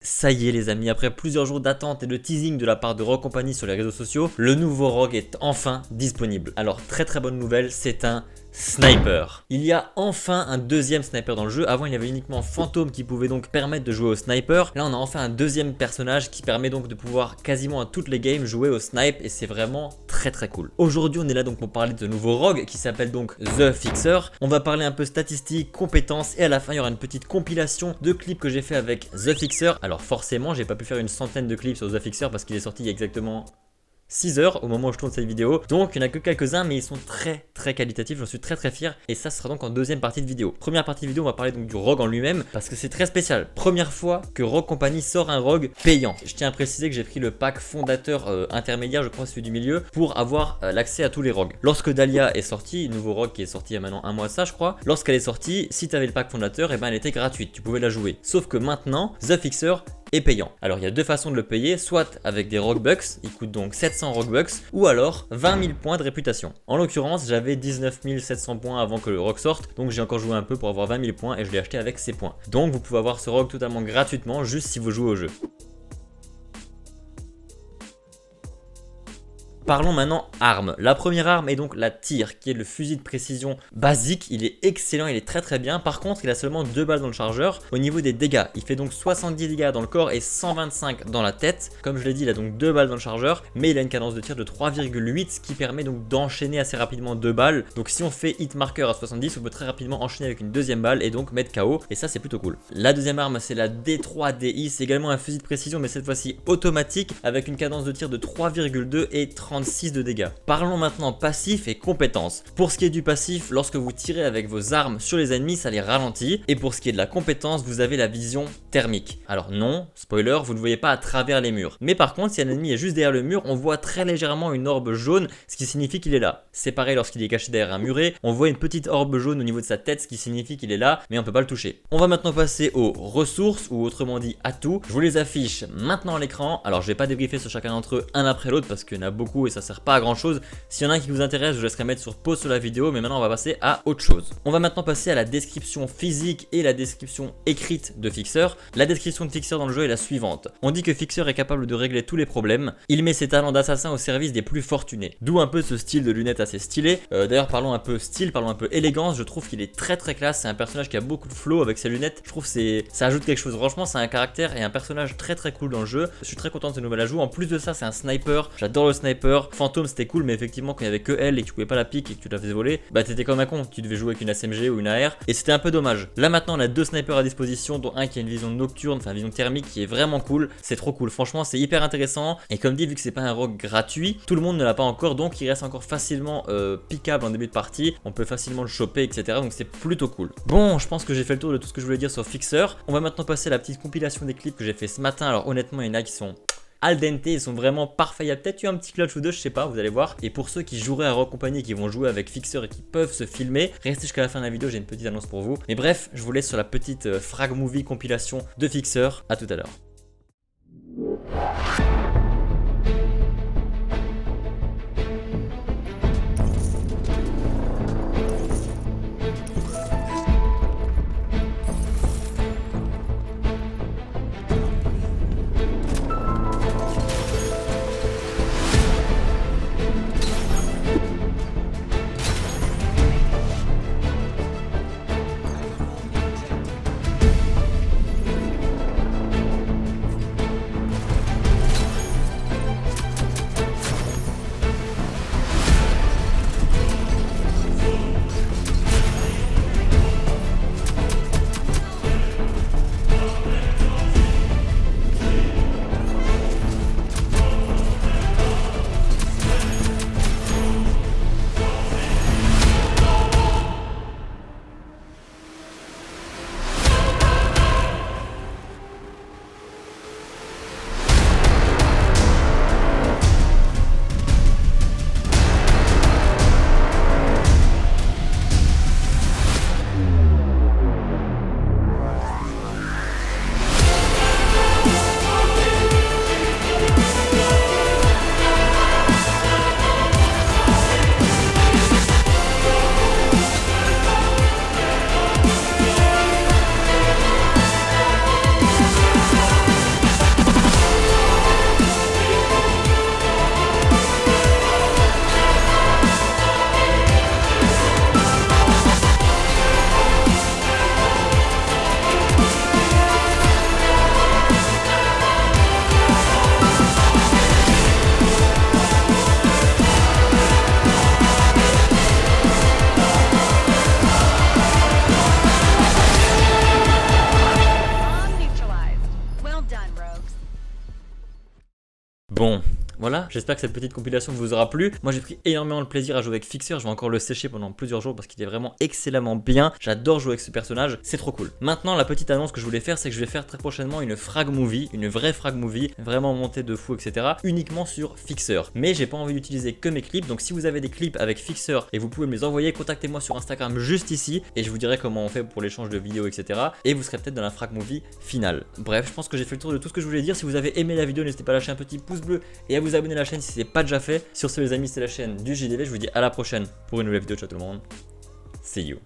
Ça y est les amis, après plusieurs jours d'attente et de teasing de la part de Rogue Company sur les réseaux sociaux, le nouveau Rogue est enfin disponible. Alors très bonne nouvelle, c'est un sniper. Il y a enfin un deuxième sniper dans le jeu. Avant il y avait uniquement Fantôme qui pouvait donc permettre de jouer au sniper. Là on a enfin un deuxième personnage qui permet donc de pouvoir quasiment à toutes les games jouer au snipe et c'est vraiment très cool. Aujourd'hui on est là donc pour parler de ce nouveau Rogue qui s'appelle donc The Fixer. On va parler un peu statistiques, compétences et à la fin il y aura une petite compilation de clips que j'ai fait avec The Fixer. Alors forcément j'ai pas pu faire une centaine de clips sur The Fixer parce qu'il est sorti il y a exactement 6 heures au moment où je tourne cette vidéo, donc il n'y en a que quelques-uns mais ils sont très qualitatifs, j'en suis très fier et ça sera donc en deuxième partie de vidéo. Première partie de vidéo on va parler donc du Rogue en lui-même parce que c'est très spécial, première fois que Rogue Company sort un Rogue payant. Je tiens à préciser que j'ai pris le pack fondateur intermédiaire, je crois celui du milieu, pour avoir l'accès à tous les Rogues. Lorsque Dahlia est sorti, nouveau Rogue qui est sorti il y a maintenant un mois ça je crois, lorsqu'elle est sortie, si tu avais le pack fondateur, et ben elle était gratuite, tu pouvais la jouer. Sauf que maintenant, The Fixer est payant. Alors il y a deux façons de le payer, soit avec des Rogue Bucks, il coûte donc 700 Rogue Bucks, ou alors 20 000 points de réputation. En l'occurrence j'avais 19 700 points avant que le Rogue sorte, donc j'ai encore joué un peu pour avoir 20 000 points et je l'ai acheté avec ces points. Donc vous pouvez avoir ce Rogue totalement gratuitement juste si vous jouez au jeu. Parlons maintenant armes. La première arme est donc la Tyr, qui est le fusil de précision basique. Il est excellent, il est très bien. Par contre, il a seulement 2 balles dans le chargeur. Au niveau des dégâts, il fait donc 70 dégâts dans le corps et 125 dans la tête. Comme je l'ai dit, il a donc 2 balles dans le chargeur, mais il a une cadence de tir de 3,8, ce qui permet donc d'enchaîner assez rapidement 2 balles. Donc si on fait hit marker à 70, on peut très rapidement enchaîner avec une deuxième balle et donc mettre KO. Et ça, c'est plutôt cool. La deuxième arme, c'est la D3DI. C'est également un fusil de précision, mais cette fois-ci automatique, avec une cadence de tir de 3,2 et 36 de dégâts. Parlons maintenant passif et compétences. Pour ce qui est du passif, lorsque vous tirez avec vos armes sur les ennemis, ça les ralentit. Et pour ce qui est de la compétence, vous avez la vision thermique. Alors non, spoiler, vous ne voyez pas à travers les murs. Mais par contre, si un ennemi est juste derrière le mur, on voit très légèrement une orbe jaune, ce qui signifie qu'il est là. C'est pareil lorsqu'il est caché derrière un muret, on voit une petite orbe jaune au niveau de sa tête, ce qui signifie qu'il est là, mais on peut pas le toucher. On va maintenant passer aux ressources, ou autrement dit atouts. Je vous les affiche maintenant à l'écran. Alors je vais pas débriefer sur chacun d'entre eux un après l'autre parce qu'il y en a beaucoup et ça sert pas à grand chose. S'il y en a un qui vous intéresse, je vous laisserai mettre sur pause sur la vidéo, mais maintenant on va passer à autre chose. On va maintenant passer à la description physique et la description écrite de Fixer. La description de Fixer dans le jeu est la suivante. On dit que Fixer est capable de régler tous les problèmes. Il met ses talents d'assassin au service des plus fortunés. D'où un peu ce style de lunettes assez stylé. D'ailleurs parlons un peu style, parlons un peu élégance. Je trouve qu'il est très classe. C'est un personnage qui a beaucoup de flow avec ses lunettes. Je trouve que ça ajoute quelque chose. Franchement, c'est un caractère et un personnage très cool dans le jeu. Je suis très content de ce nouvel ajout. En plus de ça, c'est un sniper. J'adore le sniper. Fantôme, c'était cool, mais effectivement, quand il y avait que elle et que tu pouvais pas la pique et que tu la faisais voler, bah t'étais comme un con. Tu devais jouer avec une SMG ou une AR et c'était un peu dommage. Là maintenant, on a deux snipers à disposition, dont un qui a une vision nocturne, enfin vision thermique qui est vraiment cool. C'est trop cool. Franchement, c'est hyper intéressant. Et comme dit, vu que c'est pas un rogue gratuit, tout le monde ne l'a pas encore, donc il reste encore facilement piquable en début de partie. On peut facilement le choper, etc. Donc c'est plutôt cool. Bon, je pense que j'ai fait le tour de tout ce que je voulais dire sur Fixer. On va maintenant passer à la petite compilation des clips que j'ai fait ce matin. Alors honnêtement, il y en a qui sont al dente, ils sont vraiment parfaits. Il y a peut-être eu un petit clutch ou deux, je sais pas, vous allez voir. Et pour ceux qui joueraient à Rogue Company, qui vont jouer avec Fixer et qui peuvent se filmer, restez jusqu'à la fin de la vidéo, j'ai une petite annonce pour vous. Mais bref, je vous laisse sur la petite frag movie compilation de Fixer. À tout à l'heure. Bon, voilà, j'espère que cette petite compilation vous aura plu. Moi j'ai pris énormément de plaisir à jouer avec Fixer, je vais encore le sécher pendant plusieurs jours parce qu'il est vraiment excellemment bien. J'adore jouer avec ce personnage, c'est trop cool. Maintenant la petite annonce que je voulais faire, c'est que je vais faire très prochainement une frag movie, une vraie frag movie, vraiment montée de fou, etc. uniquement sur Fixer. Mais j'ai pas envie d'utiliser que mes clips, donc si vous avez des clips avec Fixer et vous pouvez me les envoyer, contactez-moi sur Instagram juste ici et je vous dirai comment on fait pour l'échange de vidéos, etc. Et vous serez peut-être dans la frag movie finale. Bref, je pense que j'ai fait le tour de tout ce que je voulais dire. Si vous avez aimé la vidéo, n'hésitez pas à lâcher un petit pouce bleu et à vous abonner à la chaîne si ce n'est pas déjà fait. Sur ce les amis, c'est la chaîne du JDV, je vous dis à la prochaine pour une nouvelle vidéo. Ciao tout le monde, see you.